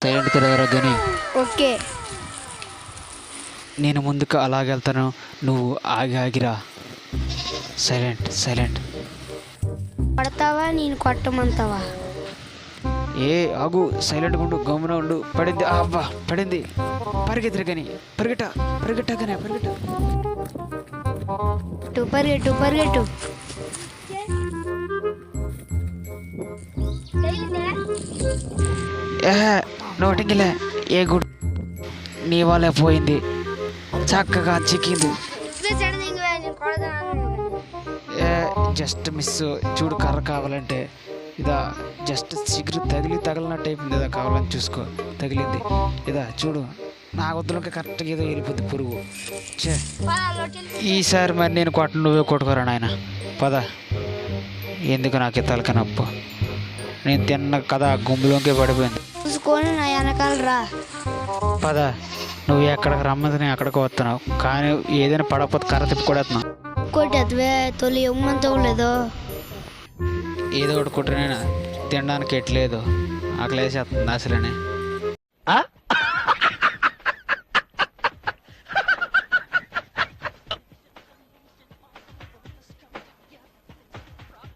Silent తిరగరా గని. Okay. నేను ముందుకు అలాగే వెళ్తాను, నువ్వు ఆగిరా. Silent silent. పడతావా నేను కొట్టమంతావా? ఏ ఆగు, సైలెంట్గా ఉండు, గమ్మున ఉండు. పడింది, అవ్వా పడింది. పరిగెత్తిరు గని, పరిగెట్ట గని, పరిగెట్ట. పరిగెట్టు పరిగెట్టు. నోటికిలే ఏ గుడ్, నీ వాళ్ళే పోయింది, చక్కగా చిక్కింది. ఏ జస్ట్ మిస్. చూడు కర్ర కావాలంటే ఇదా, జస్ట్ చిగురు తగిలినట్టు అయిపోయింది. ఇదా కావాలని చూసుకో, తగిలింది. ఇదా చూడు, నా వద్దులకి కరెక్ట్గా ఏదో వెళ్ళిపోద్ది పురుగు. ఈసారి మరి నేను కొట్టను, నువ్వే కొట్టుకోరా నాయన. పద, ఎందుకు నాకు తలక నొప్పు. నేను తిన్న కదా గుంపులోకే పడిపోయింది. చూసుకొని నా వెనకాల రా. పద, నువ్వు ఎక్కడికి రమ్మంది నేను అక్కడికి వస్తున్నావు, కానీ ఏదైనా పడకపోతే కర్ర తిప్పి కొడేస్తున్నావు. కొట్టేద్వే తొలి ఇమ్మంత లేదు. ఏదో ఒకటి కొట్టినైనా తినడానికి ఎట్లేదు, ఆకలేసేస్తుంది అసలేనే.